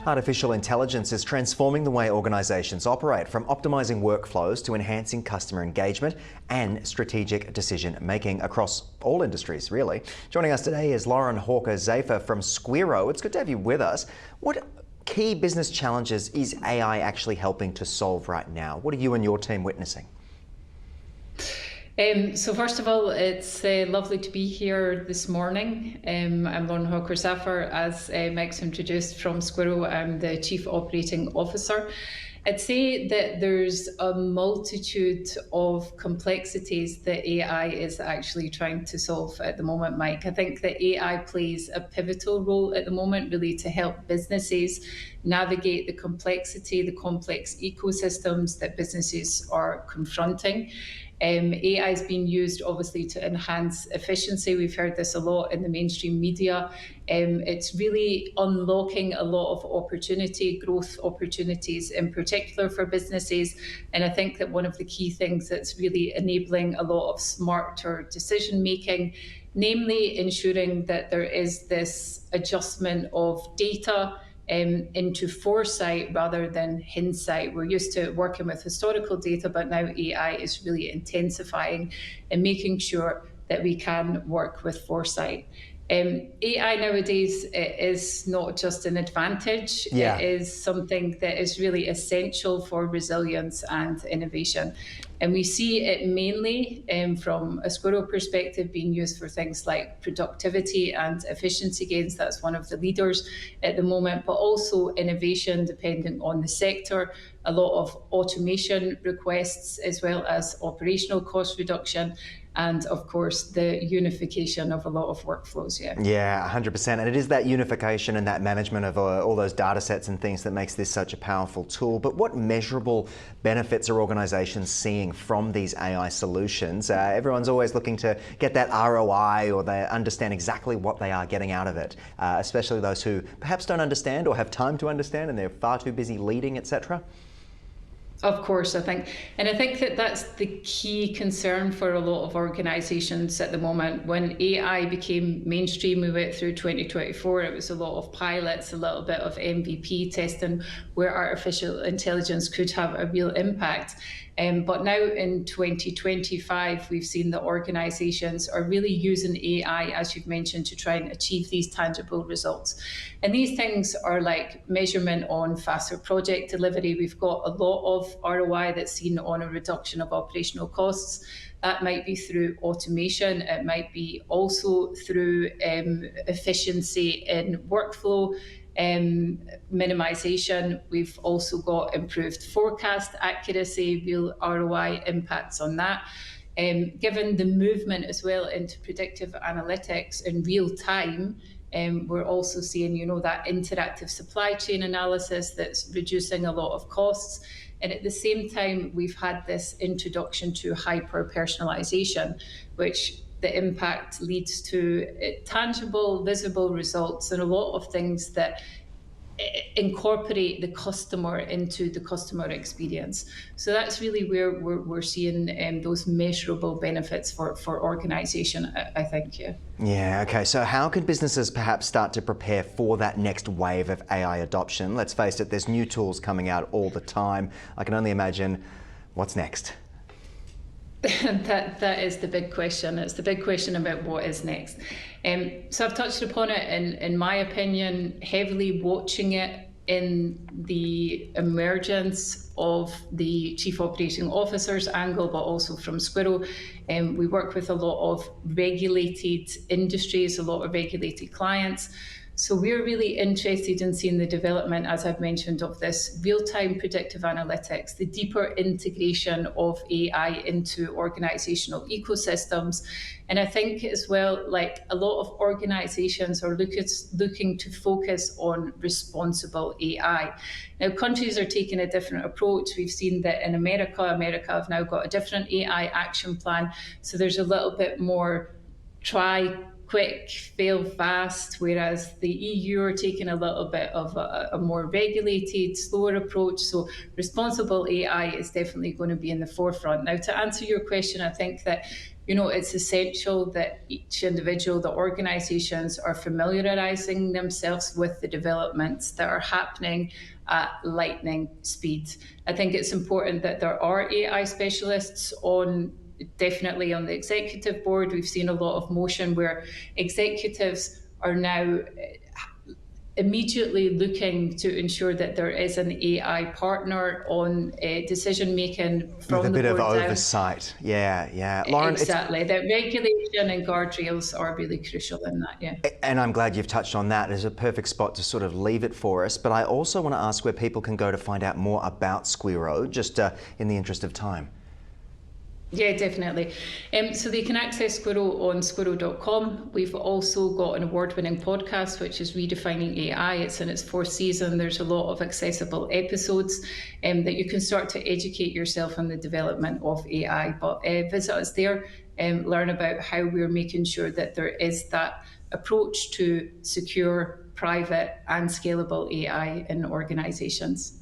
Artificial intelligence is transforming the way organisations operate, from optimising workflows to enhancing customer engagement and strategic decision making across all industries, really. Joining us today is Lauren Hawker-Zafer from Squiro. It's good to have you with us. What key business challenges is AI actually helping to solve right now? What are you and your team witnessing? So first of all, it's lovely to be here this morning. I'm Lauren Hawker-Zafer, as Mike's introduced, from Squiro. I'm the Chief Operating Officer. I'd say that there's a multitude of complexities that AI is actually trying to solve at the moment, Mike. I think that AI plays a pivotal role at the moment, really, to help businesses navigate the complexity, the complex ecosystems that businesses are confronting. AI is being used, obviously, to enhance efficiency. We've heard this a lot in the mainstream media. It's really unlocking a lot of opportunity, growth opportunities in particular for businesses. And I think that one of the key things that's really enabling a lot of smarter decision making, namely ensuring that there is this adjustment of data into foresight rather than hindsight. We're used to working with historical data, but now AI is really intensifying and making sure that we can work with foresight. AI nowadays is not just an advantage, It is something that is really essential for resilience and innovation. And we see it mainly from a Squiro perspective being used for things like productivity and efficiency gains. That's one of the leaders at the moment, but also innovation depending on the sector, a lot of automation requests, as well as operational cost reduction, and of course the unification of a lot of workflows. Yeah, 100%. And it is that unification and that management of all those data sets and things that makes this such a powerful tool. But what measurable benefits are organisations seeing from these AI solutions? Everyone's always looking to get that ROI, or they understand exactly what they are getting out of it, especially those who perhaps don't understand or have time to understand and they're far too busy leading, etc. Of course, I think that that's the key concern for a lot of organisations at the moment. When AI became mainstream, we went through 2024, it was a lot of pilots, a little bit of MVP testing where artificial intelligence could have a real impact. But now in 2025, we've seen that organisations are really using AI, as you've mentioned, to try and achieve these tangible results. And these things are like measurement on faster project delivery. We've got a lot of ROI that's seen on a reduction of operational costs. That might be through automation. It might be also through efficiency in workflow. Minimization. We've also got improved forecast accuracy, real ROI impacts on that. Given the movement as well into predictive analytics in real time, we're also seeing, that interactive supply chain analysis that's reducing a lot of costs. And at the same time, we've had this introduction to hyper-personalization, which the impact leads to tangible, visible results and a lot of things that incorporate the customer into the customer experience. So that's really where we're seeing those measurable benefits for organisation, I think. Yeah, okay. So how could businesses perhaps start to prepare for that next wave of AI adoption? Let's face it, there's new tools coming out all the time. I can only imagine what's next. That is the big question. It's the big question about what is next. So I've touched upon it, in my opinion, heavily watching it in the emergence of the Chief Operating Officer's angle, but also from Squiro. We work with a lot of regulated industries, a lot of regulated clients. So we're really interested in seeing the development, as I've mentioned, of this real-time predictive analytics, the deeper integration of AI into organizational ecosystems. And I think as well, like a lot of organizations are looking to focus on responsible AI. Now, countries are taking a different approach. We've seen that in America have now got a different AI action plan. So there's a little bit more try quick, fail fast, whereas the EU are taking a little bit of a more regulated, slower approach. So responsible AI is definitely going to be in the forefront. Now, to answer your question, I think that it's essential that each individual, the organisations, are familiarising themselves with the developments that are happening at lightning speed. I think it's important that there are AI specialists definitely on the executive board. We've seen a lot of motion where executives are now immediately looking to ensure that there is an AI partner on decision making from with a the bit of board down. Oversight. Yeah. Lauren, exactly. That regulation and guardrails are really crucial in that, yeah. And I'm glad you've touched on that. It's a perfect spot to sort of leave it for us. But I also want to ask where people can go to find out more about Squirro, just in the interest of time. Yeah, definitely. So they can access Squirro on squirro.com. We've also got an award-winning podcast, which is Redefining AI. It's in its 4th season. There's a lot of accessible episodes that you can start to educate yourself on the development of AI. But visit us there and learn about how we're making sure that there is that approach to secure, private and scalable AI in organisations.